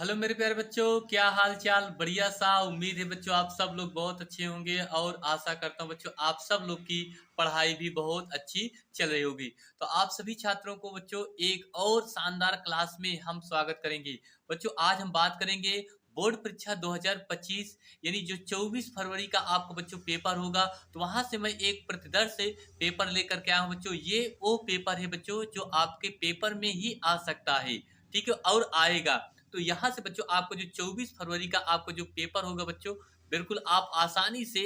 Hello मेरे प्यारे बच्चों, क्या हाल चाल। बढ़िया सा। उम्मीद है बच्चों आप सब लोग बहुत अच्छे होंगे और आशा करता हूँ बच्चों आप सब लोग की पढ़ाई भी बहुत अच्छी चल रही होगी। तो आप सभी छात्रों को बच्चों एक और शानदार क्लास में हम स्वागत करेंगे। बच्चों आज हम बात करेंगे बोर्ड परीक्षा 2025 यानी जो 24 फरवरी का आपको बच्चों पेपर होगा। तो वहां से मैं एक प्रतिदर्श से पेपर लेकर के आया हूँ बच्चों। ये वो पेपर है बच्चों जो आपके पेपर में ही आ सकता है, ठीक है, और आएगा। तो यहाँ से बच्चों आपको जो 24 फरवरी का आपको जो पेपर होगा बच्चों, बिल्कुल आप आसानी से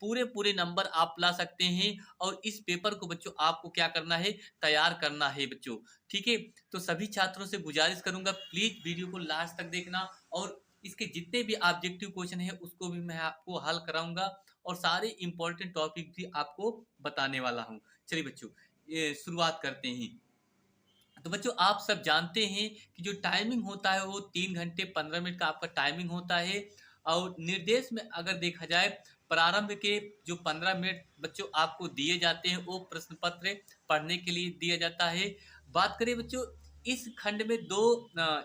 पूरे पूरे नंबर आप ला सकते हैं। और इस पेपर को बच्चों आपको क्या करना है, तैयार करना है बच्चों, ठीक है। तो सभी छात्रों से गुजारिश करूंगा प्लीज वीडियो को लास्ट तक देखना, और इसके जितने भी ऑब्जेक्टिव क्वेश्चन है उसको भी मैं आपको हल कराऊंगा और सारे इंपॉर्टेंट टॉपिक भी आपको बताने वाला हूँ। चलिए बच्चों ये शुरुआत करते हैं। तो बच्चों आप सब जानते हैं कि जो टाइमिंग होता है वो 3 घंटे 15 मिनट का आपका टाइमिंग होता है। और निर्देश में अगर देखा जाए, प्रारंभ के जो 15 मिनट बच्चों आपको दिए जाते हैं वो प्रश्न पत्र पढ़ने के लिए दिया जाता है। बात करें बच्चों, इस खंड में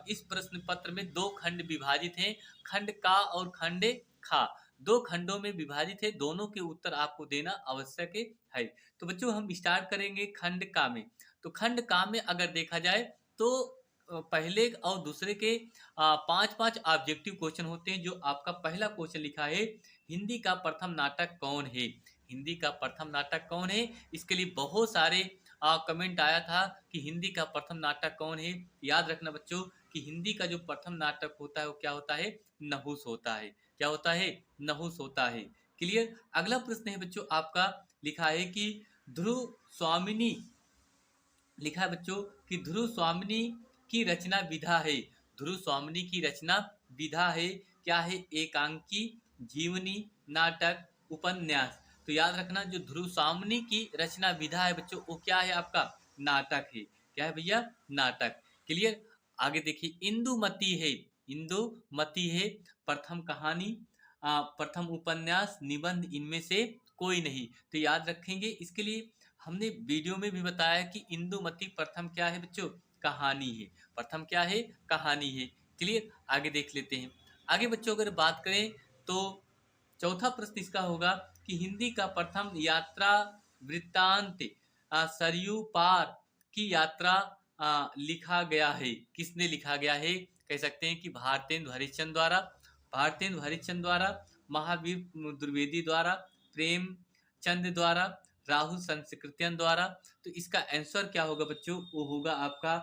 इस प्रश्न पत्र में दो खंड विभाजित हैं, खंड का और खंड खा। दो खंडों में विभाजित है, दोनों के उत्तर आपको देना आवश्यक है। तो बच्चों हम स्टार्ट करेंगे खंड का में। तो खंड का में अगर देखा जाए तो पहले और दूसरे के पांच पांच ऑब्जेक्टिव क्वेश्चन होते हैं। जो आपका पहला क्वेश्चन लिखा है, हिंदी का प्रथम नाटक कौन है। हिंदी का प्रथम नाटक कौन है, इसके लिए बहुत सारे कमेंट आया था कि हिंदी का प्रथम नाटक कौन है। याद रखना बच्चों कि हिंदी का जो प्रथम नाटक होता है वो क्या होता है, नहुस होता है। क्या होता है, नहुस होता है। क्लियर। अगला प्रश्न है बच्चों आपका, लिखा है कि ध्रुव स्वामिनी, लिखा है बच्चों कि ध्रुव स्वामिनी की रचना विधा है। ध्रुव स्वामिनी की रचना विधा है क्या है, एकांकी, जीवनी, नाटक, उपन्यास। तो याद रखना जो ध्रुव स्वामिनी की रचना विधा है बच्चों वो क्या है, आपका नाटक है। क्या है भैया, नाटक। क्लियर। आगे देखिए, इंदुमती है। इंदुमती है प्रथम कहानी, प्रथम उपन्यास, निबंध, इनमें से कोई नहीं। तो याद रखेंगे इसके लिए हमने वीडियो में भी बताया कि इंदुमती प्रथम क्या है बच्चों, कहानी है। प्रथम क्या है, कहानी है। क्लियर। आगे देख लेते हैं। आगे बच्चों अगर बात करें तो चौथा प्रश्न इसका होगा कि हिंदी का प्रथम यात्रा वृत्तांत सरयू पार की यात्रा लिखा गया है। किसने लिखा गया है, कह सकते हैं कि भारतेंदु हरिश्चंद्र द्वारा, भारतेंदु हरिश्चंद्र द्वारा, महावीर द्विवेदी द्वारा, प्रेमचंद द्वारा, राहुल संस्कृत्यन द्वारा। तो इसका आंसर क्या होगा बच्चों, वो होगा आपका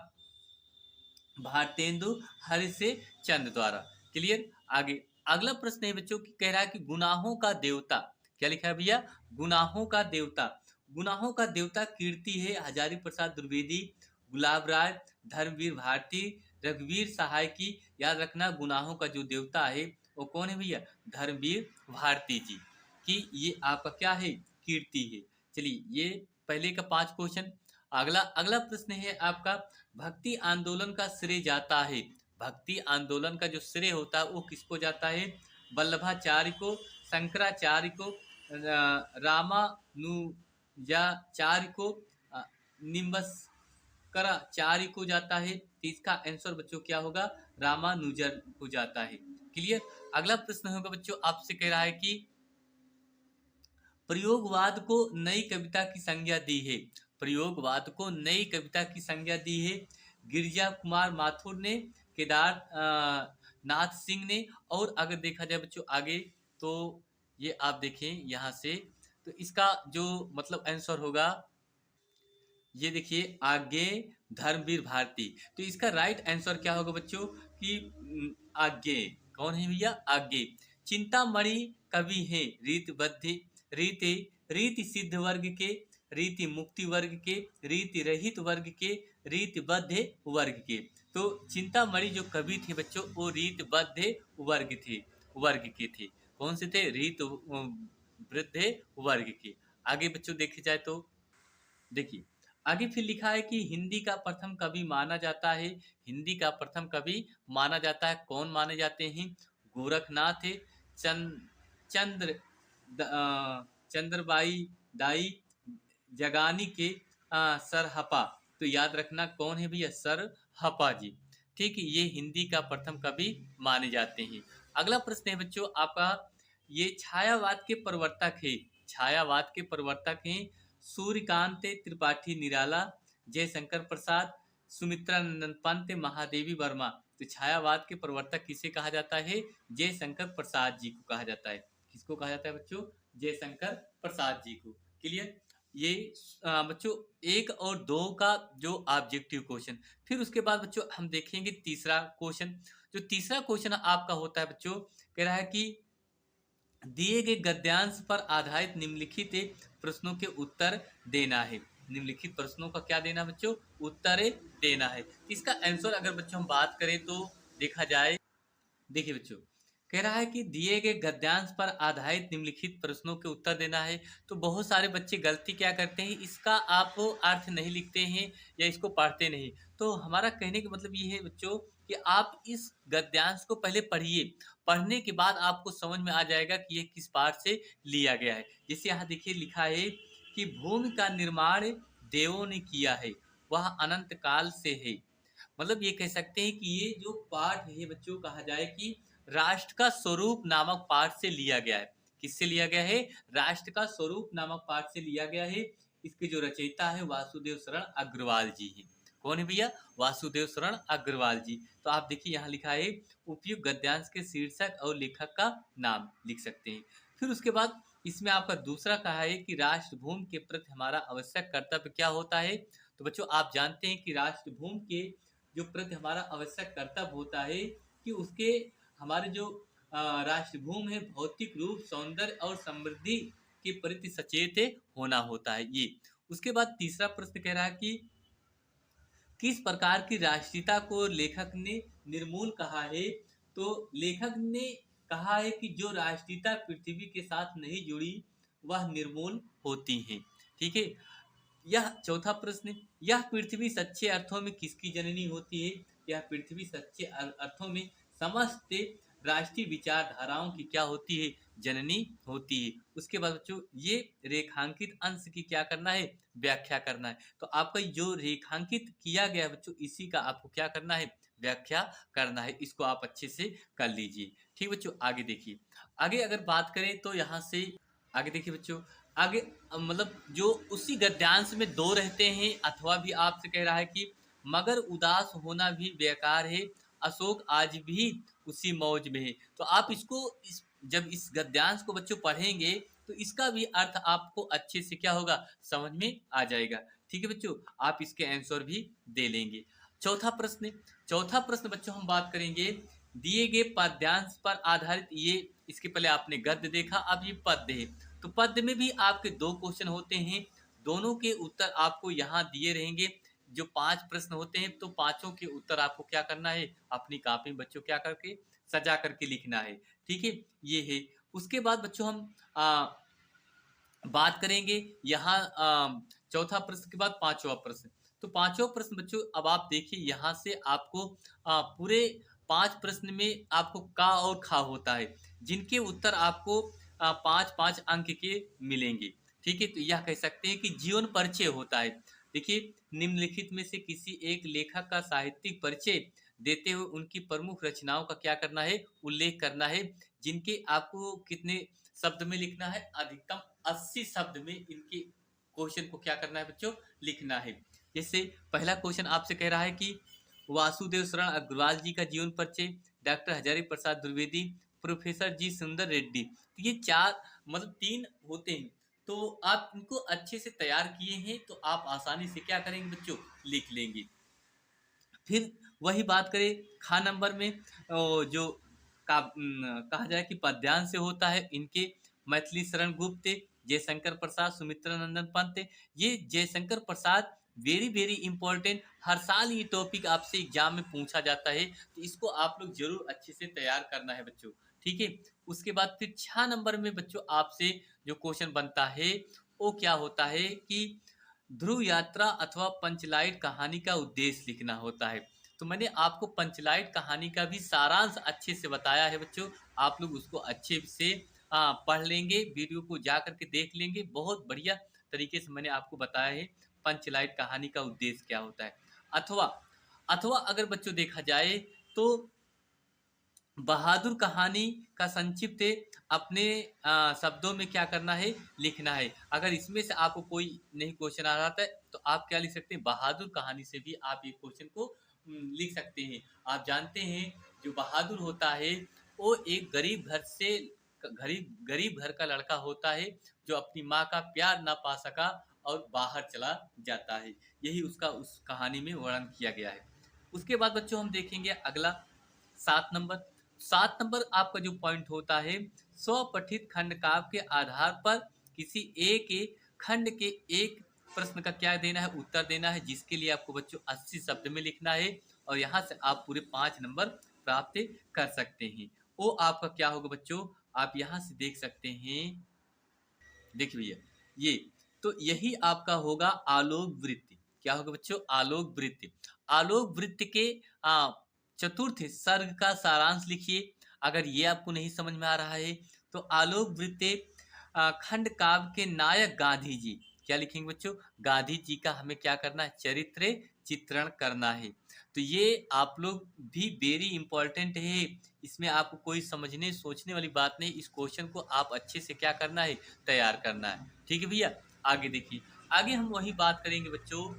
भारतेंदु हरिश्चंद्र द्वारा। क्लियर। आगे अगला प्रश्न है बच्चों कि कह रहा है कि गुनाहों का देवता, क्या लिखा है भैया, गुनाहों का देवता। गुनाहों का देवता कीर्ति है हजारी प्रसाद द्विवेदी, गुलाब राय, धर्मवीर भारती, रघुवीर सहाय की। याद रखना गुनाहों का जो देवता है वो कौन है भैया, धर्मवीर भारती जी की। ये आपका क्या है, कीर्ति है। चलिए ये पहले का 5 क्वेश्चन। अगला अगला प्रश्न है आपका, भक्ति आंदोलन का श्रेय जाता है। भक्ति आंदोलन का जो श्रेय होता है वो किसको जाता है, वल्लभाचार्य को, शंकराचार्य को, रामानुजाचार्य को, निम्बस्कराचार्य को जाता है। तो इसका आंसर बच्चों क्या होगा, रामानुजन को जाता है। क्लियर। अगला प्रश्न होगा बच्चों आपसे कह रहा है कि प्रयोगवाद को नई कविता की संज्ञा दी है। प्रयोगवाद को नई कविता की संज्ञा दी है गिरिजा कुमार माथुर ने, केदार नाथ सिंह ने। और अगर देखा जाए बच्चों आगे तो ये आप देखें यहाँ से, तो इसका जो मतलब आंसर होगा, ये देखिए आगे, धर्मवीर भारती। तो इसका राइट आंसर क्या होगा बच्चों कि आगे, कौन है भैया, आगे। चिंतामणि कवि है रीतिबद्ध, रीति रीति सिद्ध वर्ग के, रीति मुक्ति वर्ग के, रीति रहित वर्ग के, रीतिबद्ध वर्ग के। तो चिंतामणि जो कवि थे बच्चों वो रीतबद्ध वर्ग के थे। कौन से थे, रीत वृद्ध वर्ग के। आगे बच्चों देखे जाए तो देखिए आगे फिर लिखा है कि हिंदी का प्रथम कवि माना जाता है। हिंदी का प्रथम कवि माना जाता है, कौन माने जाते हैं, गोरखनाथ, चंद चंद्र चंद्रबाई दाई, जगानी के सरहपा। तो याद रखना कौन है भैया, सरहपा जी। ठीक है, ये हिंदी का प्रथम कवि माने जाते हैं। अगला प्रश्न है बच्चों आपका, ये छायावाद के प्रवर्तक है, छायावाद के प्रवर्तक हैं सूर्यकांत त्रिपाठी निराला, जयशंकर प्रसाद, सुमित्रा नंदन पंत, महादेवी वर्मा। तो छायावाद के प्रवर्तक किसे कहा जाता है? जयशंकर प्रसाद जी को कहा जाता है। किसको कहा जाता है बच्चों? जयशंकर प्रसाद जी को। क्लियर? ये बच्चों 1 और 2 का जो ऑब्जेक्टिव क्वेश्चन। फिर उसके बाद बच्चों हम देखेंगे तीसरा क्वेश्चन। जो तीसरा क्वेश्चन आपका होता है बच्चों, कह रहा है कि दिए गए गद्यांश पर आधारित निम्नलिखित प्रश्नों के उत्तर देना है। निम्नलिखित प्रश्नों का क्या देना बच्चों? उत्तर देना है। इसका आंसर अगर बच्चों हम बात करें तो देखा जाए, देखिए बच्चों कह रहा है कि दिए गए गद्यांश पर आधारित निम्नलिखित प्रश्नों के उत्तर देना है। तो बहुत सारे बच्चे गलती क्या करते हैं, इसका आप अर्थ नहीं लिखते हैं या इसको पढ़ते नहीं। तो हमारा कहने का मतलब ये है बच्चों कि आप इस गद्यांश को पहले पढ़िए, पढ़ने के बाद आपको समझ में आ जाएगा कि ये किस पाठ से लिया गया है। जैसे यहाँ देखिए लिखा है कि भूमि का निर्माण देवों ने किया है, वह अनंत काल से है। मतलब ये कह सकते हैं कि ये जो पाठ है बच्चों, कहा जाए कि राष्ट्र का स्वरूप नामक पाठ से लिया गया है। किससे लिया गया है? राष्ट्र का स्वरूप नामक पाठ से लिया गया है। इसके जो रचयिता है वासुदेव शरण अग्रवाल जी हैं। कौन है भैया? वासुदेव शरण अग्रवाल जी। तो आप देखिए यहाँ लिखा है उपयुक्त गद्यांश के शीर्षक और लेखक का नाम लिख सकते हैं। फिर उसके बाद इसमें आपका दूसरा कहा है कि राष्ट्रभूमि के प्रति हमारा आवश्यक कर्तव्य क्या होता है। तो बच्चों आप जानते हैं कि राष्ट्रभूमि के जो प्रति हमारा आवश्यक कर्तव्य होता है कि उसके हमारे जो राष्ट्रभूमि है भौतिक रूप, सौंदर्य और समृद्धि के प्रति सचेत होना होता है ये। उसके बाद तीसरा प्रश्न कह रहा है कि किस प्रकार की राष्ट्रीयता को लेखक ने निर्मूल कहा है। तो लेखक ने कहा है कि जो राष्ट्रीयता पृथ्वी के साथ नहीं जुड़ी वह निर्मूल होती है। ठीक है। यह चौथा प्रश्न, यह पृथ्वी सच्चे अर्थों में किसकी जननी होती है। यह पृथ्वी सच्चे अर्थों में समस्त राष्ट्रीय विचारधाराओं की क्या होती है? जननी होती है। उसके बाद बच्चों ये रेखांकित अंश की क्या करना है? व्याख्या करना है। तो आपका जो रेखांकित किया गया बच्चों इसी का आपको क्या करना है? व्याख्या करना है। इसको आप अच्छे से कर लीजिए। ठीक बच्चों, आगे देखिए। आगे अगर बात करें तो यहाँ से आगे देखिए बच्चों, आगे मतलब जो उसी गद्यांश में 2 रहते हैं। अथवा भी आपसे कह रहा है कि मगर उदास होना भी बेकार है, अशोक आज भी उसी मौज में है। तो आप इसको जब इस गद्यांश को बच्चों पढ़ेंगे तो इसका भी अर्थ आपको अच्छे से क्या होगा? समझ में आ जाएगा। ठीक है बच्चों, आप इसके आंसर भी दे लेंगे। चौथा प्रश्न बच्चों हम बात करेंगे दिए गए पद्यांश पर आधारित। ये इसके पहले आपने गद्य देखा, अब ये पद्य है। तो पद्य में भी आपके 2 क्वेश्चन होते हैं, दोनों के उत्तर आपको यहाँ दिए रहेंगे। जो 5 प्रश्न होते हैं तो पांचों के उत्तर आपको क्या करना है? अपनी कॉपी में बच्चों क्या करके सजा करके लिखना है। ठीक है, ये है। उसके बाद बच्चों हम बात करेंगे यहाँ चौथा प्रश्न के बाद पांचवा प्रश्न। तो पांचवा प्रश्न बच्चों अब आप देखिए, यहाँ से आपको पूरे 5 प्रश्न में आपको का और खा होता है, जिनके उत्तर आपको 5-5 अंक के मिलेंगे। ठीक है, तो यह कह सकते हैं कि जीवन परिचय होता है। देखिए, निम्नलिखित में से किसी एक लेखक का साहित्यिक परिचय देते हुए उनकी प्रमुख रचनाओं का क्या करना है? उल्लेख करना है, जिनके आपको कितने शब्द में लिखना है? अधिकतम 80 शब्द में इनके क्वेश्चन को क्या करना है बच्चों? लिखना है। जैसे पहला क्वेश्चन आपसे कह रहा है कि वासुदेव शरण अग्रवाल जी का जीवन परिचय, डॉक्टर हजारी प्रसाद द्विवेदी, प्रोफेसर जी सुंदर रेड्डी। तो ये 4 मतलब 3 होते हैं। तो आप इनको अच्छे से तैयार किए हैं तो आप आसानी से क्या करेंगे बच्चों? लिख लेंगे। फिर वही बात करें खा नंबर में, जो कहा जाए कि पद्यांश से होता है, इनके मैथिली शरण गुप्त, जयशंकर प्रसाद, सुमित्रा नंदन पंत। ये Jaishankar Prasad very very important, हर साल ये टॉपिक आपसे एग्जाम में पूछा जाता है, तो इसको आप लोग जरूर अच्छे से तैयार करना है बच्चों। ठीक है। उसके बाद फिर 6 नंबर में बच्चों आपसे जो क्वेश्चन बनता है वो क्या होता है कि ध्रुव यात्रा अथवा पंचलाइट कहानी का उद्देश्य लिखना होता है। तो मैंने आपको पंचलाइट कहानी का भी सारांश अच्छे से बताया है बच्चों, आप लोग उसको अच्छे से पढ़ लेंगे, वीडियो को जा करके देख लेंगे। बहुत बढ़िया तरीके से मैंने आपको बताया है पंचलाइट कहानी का उद्देश्य क्या होता है। अथवा अथवा अगर बच्चों देखा जाए तो बहादुर कहानी का संक्षिप्त अपने शब्दों में क्या करना है, लिखना है। अगर इसमें से आपको कोई नहीं क्वेश्चन आ रहा था तो आप क्या लिख सकते हैं, बहादुर कहानी से भी आप ये क्वेश्चन को लिख सकते हैं। आप जानते हैं जो बहादुर होता है वो एक गरीब गरीब घर का लड़का होता है जो अपनी माँ का प्यार ना पा सका और बाहर चला जाता है। यही उसका उस कहानी में वर्णन किया गया है। उसके बाद बच्चों हम देखेंगे अगला 7 नंबर। 7 नंबर आपका जो पॉइंट होता है, स्वपठित खंड काव्य के आधार पर किसी एक खंड के एक प्रश्न का क्या देना है, उत्तर देना है, जिसके लिए आपको बच्चों 80 शब्द में लिखना है और यहाँ से आप पूरे 5 नंबर प्राप्त कर सकते हैं। वो आपका क्या होगा बच्चों, आप यहाँ से देख सकते हैं। देखिए भैया, ये तो यही आपका होगा आलोक वृत्ति। क्या होगा बच्चों, आलोक वृत्ति। आलोक वृत्ति के चतुर्थ सर्ग का सारांश लिखिए। अगर ये आपको नहीं समझ में आ रहा है तो आलोक वृत्ति खंड काव्य के नायक गांधी जी, क्या लिखेंगे बच्चों, गांधी जी का हमें क्या करना है, चरित्र चित्रण करना है। तो ये आप लोग भी वेरी इंपॉर्टेंट है, इसमें आपको कोई समझने सोचने वाली बात नहीं। इस क्वेश्चन को आप अच्छे से क्या करना है, तैयार करना है। ठीक है भैया, आगे देखिए। आगे हम वही बात करेंगे बच्चों।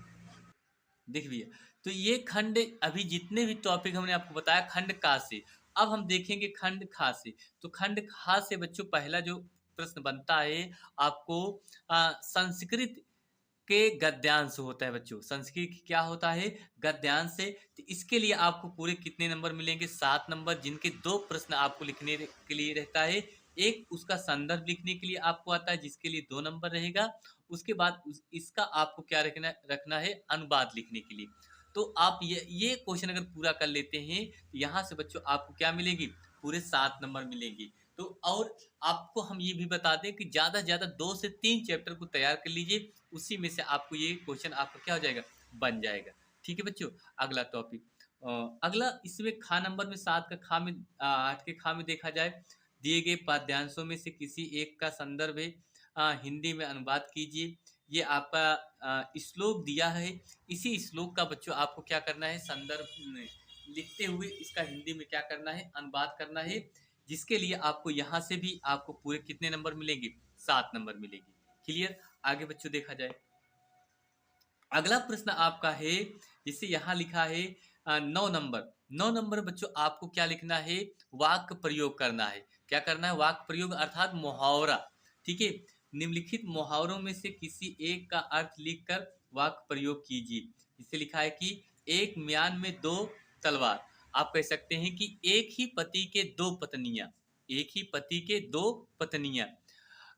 देखिए भैया, तो ये खंड, अभी जितने भी टॉपिक हमने आपको बताया खंड का से, अब हम देखेंगे खंड खा से। तो खंड खा से बच्चों पहला जो प्रश्न बनता है आपको, संस्कृत के गद्यांश होता है बच्चों। संस्कृत की क्या होता है, गद्यांश से। तो इसके लिए आपको पूरे कितने नंबर मिलेंगे, 7 नंबर, जिनके 2 प्रश्न आपको लिखने के लिए रहता है। एक उसका संदर्भ लिखने के लिए आपको आता है जिसके लिए 2 नंबर रहेगा। उसके बाद इसका आपको क्या रखना है, अनुवाद लिखने के लिए। तो आप ये क्वेश्चन अगर पूरा कर लेते हैं तो यहाँ से बच्चों आपको क्या मिलेगी, पूरे 7 नंबर मिलेंगे। तो और आपको हम ये भी बता दें कि ज़्यादा से ज़्यादा 2 से 3 चैप्टर को तैयार कर लीजिए, उसी में से आपको ये क्वेश्चन आपका क्या हो जाएगा, बन जाएगा। ठीक है बच्चों, अगला टॉपिक। अगला इसमें खा नंबर में 7 का खा में 8 के खा में देखा जाए, दिए गए पाठ्यांशों में से किसी एक का संदर्भ है, हिंदी में अनुवाद कीजिए। ये आपका श्लोक दिया है, इसी श्लोक का बच्चों आपको क्या करना है, संदर्भ लिखते हुए इसका हिंदी में क्या करना है, अनुवाद करना है, जिसके लिए आपको यहाँ से भी आपको पूरे कितने नंबर मिलेंगे, 7 नंबर मिलेंगे। क्लियर, आगे बच्चों देखा जाए। अगला प्रश्न आपका है, जिसे यहाँ लिखा है 9 नंबर। 9 नंबर बच्चों आपको क्या लिखना है, वाक्य प्रयोग करना है। क्या करना है, वाक्य प्रयोग अर्थात मुहावरा। ठीक है, निम्नलिखित मुहावरों में से किसी एक का अर्थ लिखकर वाक्य प्रयोग कीजिए। इसे लिखा है कि एक म्यान में 2 तलवार। आप कह सकते हैं कि एक ही पति के 2 पत्नियां, एक ही पति के 2 पत्नियां।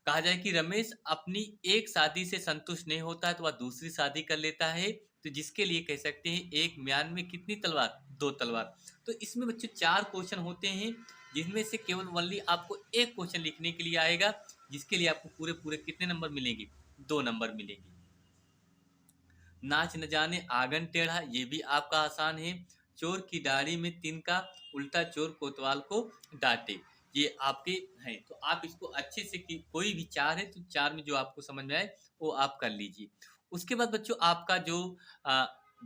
कहा जाए कि रमेश अपनी एक शादी से संतुष्ट नहीं होता है तो वह दूसरी शादी कर लेता है। तो जिसके लिए कह सकते हैं एक म्यान में कितनी तलवार, 2 तलवार। तो इसमें बच्चों 4 क्वेश्चन होते हैं, जिनमें से केवल ओनली आपको एक क्वेश्चन लिखने के लिए आएगा, जिसके लिए आपको पूरे पूरे कितने नंबर मिलेंगे, 2 नंबर मिलेंगे। नाच न जाने आंगन टेढ़ा, ये भी आपका आसान है। चोर की दाढ़ी में तिनका, उल्टा चोर कोतवाल को डांटे, ये आपके हैं। तो आप इसको अच्छे से कोई भी 4 है तो 4 में जो आपको समझ में आए वो आप कर लीजिए। उसके बाद बच्चों आपका जो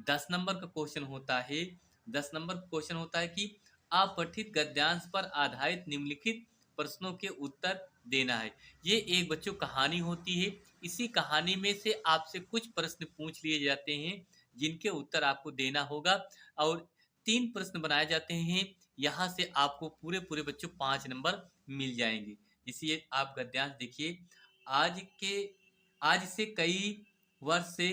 10 नंबर का क्वेश्चन होता है, 10 नंबर का क्वेश्चन होता है कि अपठित गद्यांश पर आधारित निम्नलिखित प्रश्नों के उत्तर देना है। ये एक बच्चों कहानी होती है, इसी कहानी में से आपसे कुछ प्रश्न पूछ लिए जाते हैं जिनके उत्तर आपको देना होगा, और 3 प्रश्न बनाए जाते हैं। यहाँ से आपको पूरे पूरे बच्चों 5 नंबर मिल जाएंगे। इसलिए आप गद्यांश देखिए। आज के आज से कई वर्ष से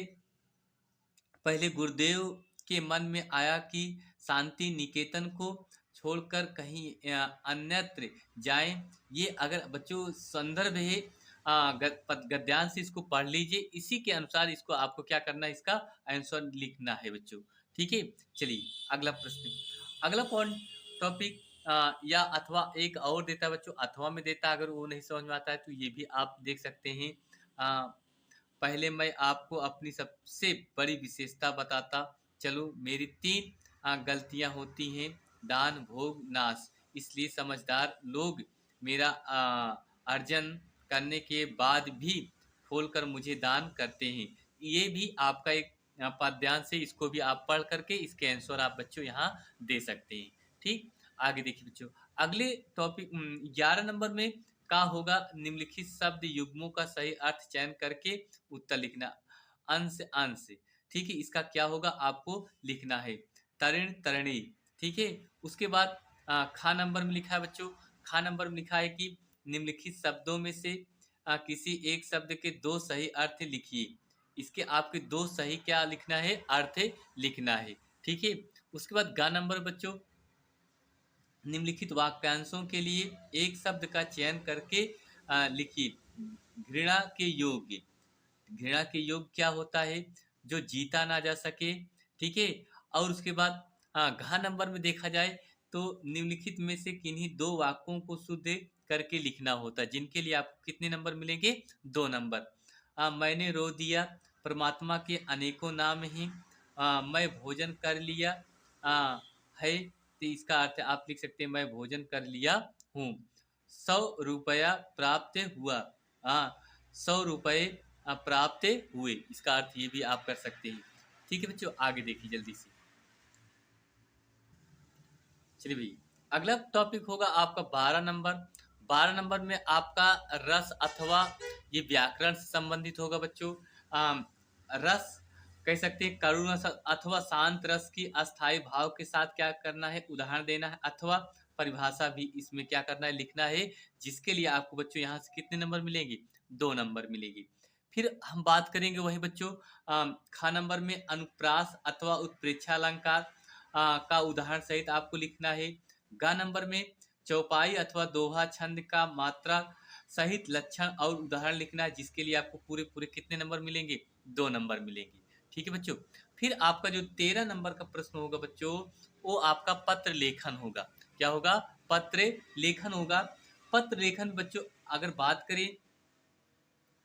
पहले गुरुदेव के मन में आया कि शांति निकेतन को छोड़कर कहीं अन्यत्र जाएं। ये अगर बच्चों संदर्भ है, गद्यांश से इसको पढ़ लीजिए, इसी के अनुसार इसको आपको क्या करना है, इसका आंसर लिखना है बच्चों। ठीक है, चलिए अगला प्रश्न। अगला पॉइंट टॉपिक या अथवा एक और देता है बच्चों, अथवा में देता है, अगर वो नहीं समझ में आता है तो ये भी आप देख सकते हैं। पहले मैं आपको अपनी सबसे बड़ी विशेषता बताता चलूं। मेरी 3 गलतियां होती हैं, दान भोग नाश। इसलिए समझदार लोग मेरा अर्जन करने के बाद भी खोलकर मुझे दान करते हैं। ये भी आपका एक पाठ्यांश से इसको भी आप पढ़ करके इसके आंसर आप बच्चों यहाँ दे सकते हैं। ठीक, आगे देखिए बच्चों, अगले टॉपिक 11 नंबर में का होगा, निम्नलिखित शब्द युग्मों का सही अर्थ चयन करके उत्तर लिखना। अंश अंश, ठीक है, इसका क्या होगा आपको लिखना है, तरण तरणी। ठीक है, उसके बाद खा नंबर में लिखा है बच्चों, खा नंबर में लिखा है कि निम्नलिखित शब्दों में से किसी एक शब्द के दो सही अर्थ लिखिए। इसके आपके दो सही क्या लिखना है, अर्थ लिखना है। ठीक है, उसके बाद गा नंबर बच्चों, निम्नलिखित वाक्यांशों के लिए एक शब्द का चयन करके लिखिए। घृणा के योग्य, घृणा के योग क्या होता है, जो जीता ना जा सके। ठीक है, और उसके बाद घ नंबर में देखा जाए तो निम्नलिखित में से किन्हीं दो वाक्यों को शुद्ध करके लिखना होता है, जिनके लिए आपको कितने नंबर मिलेंगे, 2 नंबर। मैंने रो दिया, परमात्मा के अनेकों नाम हैं। मैं भोजन कर लिया है, तो इसका अर्थ आप लिख सकते हैं मैं भोजन कर लिया हूँ। 100 रुपया प्राप्त हुआ, 100 रुपये प्राप्त हुए, इसका अर्थ ये भी आप कर सकते हैं। ठीक है बच्चों, आगे देखिए जल्दी से। चलिए भाई, अगला टॉपिक होगा आपका 12 नंबर। 12 नंबर में आपका रस अथवा ये व्याकरण से संबंधित होगा बच्चों। रस कह सकते हैं करुण रस अथवा शांत रस की अस्थाई भाव के साथ क्या करना है, उदाहरण देना है, अथवा परिभाषा भी इसमें क्या करना है, लिखना है, जिसके लिए आपको बच्चों यहाँ से कितने नंबर मिलेंगे, 2 नंबर मिलेंगे। फिर हम बात करेंगे वही बच्चों खा नंबर में अनुप्रास अथवा उत्प्रेक्षा अलंकार का उदाहरण सहित आपको लिखना है। गा नंबर में चौपाई अथवा दोहा छंद का मात्रा सहित लक्षण और उदाहरण लिखना है, जिसके लिए आपको पूरे पूरे कितने नंबर मिलेंगे, 2 नंबर मिलेंगे। ठीक है बच्चों, फिर आपका जो 13 नंबर का प्रश्न होगा बच्चों, वो आपका पत्र लेखन होगा। क्या होगा, पत्र लेखन होगा। पत्र लेखन बच्चों अगर बात करें,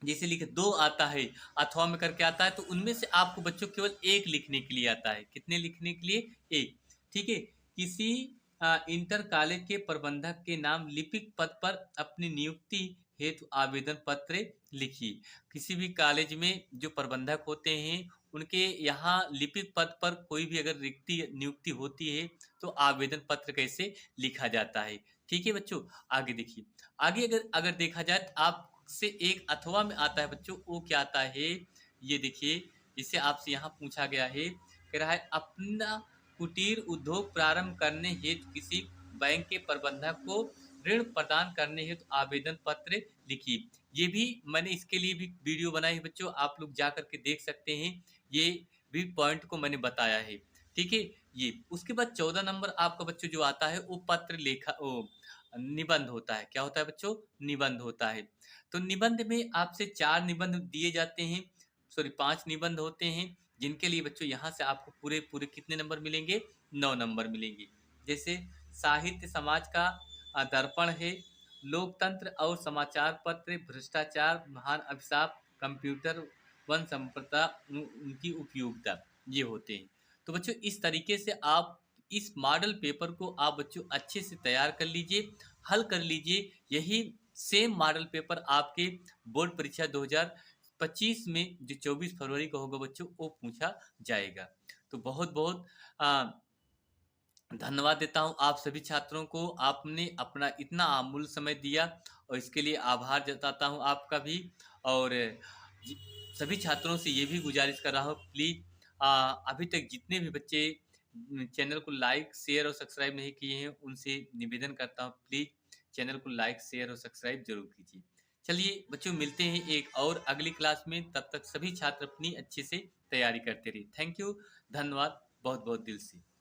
जैसे लिखे 2 आता है, अथवा में करके आता है, तो उनमें से आपको बच्चों केवल 1 लिखने के लिए आता है। कितने लिखने के लिए, 1। ठीक है, किसी इंटर कॉलेज के प्रबंधक के नाम लिपिक पद पर अपनी नियुक्ति हेतु आवेदन पत्र लिखिए। किसी भी कॉलेज में जो प्रबंधक होते हैं उनके यहाँ लिपिक पद पर कोई भी अगर रिक्ति नियुक्ति होती है तो आवेदन पत्र कैसे लिखा जाता है। ठीक है बच्चों, आगे देखिए। आगे अगर अगर देखा जाए तो आप से एक अथवा में आता है बच्चों, वो क्या आता है, ये देखिए, जिसे आपसे यहाँ पूछा गया है, कह रहा है अपना कुटीर उद्योग प्रारंभ करने हेतु किसी बैंक के प्रबंधक को ऋण प्रदान करने हेतु आवेदन पत्र लिखिए। ये भी मैंने इसके लिए भी वीडियो बनाई है बच्चों, आप लोग जा करके देख सकते हैं, ये भी पॉइंट को मैंने बताया है। ठीक है, ये उसके बाद 14 नंबर आपका बच्चों जो आता है वो पत्र लेखा निबंध होता है। क्या होता है बच्चों, निबंध होता है। तो निबंध में आपसे 4 निबंध दिए जाते हैं, सॉरी 5 निबंध होते हैं, जिनके लिए बच्चों यहाँ से आपको पूरे पूरे कितने नंबर मिलेंगे, 9 नंबर मिलेंगे। जैसे साहित्य समाज का दर्पण है, लोकतंत्र और समाचार पत्र, भ्रष्टाचार महान अभिशाप, कंप्यूटर वन संप्रदा उनकी उपयोगिता, ये होते हैं। तो बच्चों इस तरीके से आप इस मॉडल पेपर को आप बच्चों अच्छे से तैयार कर लीजिए, हल कर लीजिए। यही सेम मॉडल पेपर आपके बोर्ड परीक्षा 2025 में जो 24 फरवरी को होगा बच्चों, वो पूछा जाएगा। तो बहुत बहुत धन्यवाद देता हूं आप सभी छात्रों को, आपने अपना इतना अमूल्य समय दिया और इसके लिए आभार जताता हूं आपका भी। और सभी छात्रों से ये भी गुजारिश कर रहा हूं, प्लीज़ अभी तक जितने भी बच्चे चैनल को लाइक शेयर और सब्सक्राइब नहीं किए हैं, उनसे निवेदन करता हूं प्लीज़ चैनल को लाइक शेयर और सब्सक्राइब जरूर कीजिए। चलिए बच्चों, मिलते हैं एक और अगली क्लास में, तब तक सभी छात्र अपनी अच्छे से तैयारी करते रहिए। थैंक यू, धन्यवाद बहुत बहुत दिल से।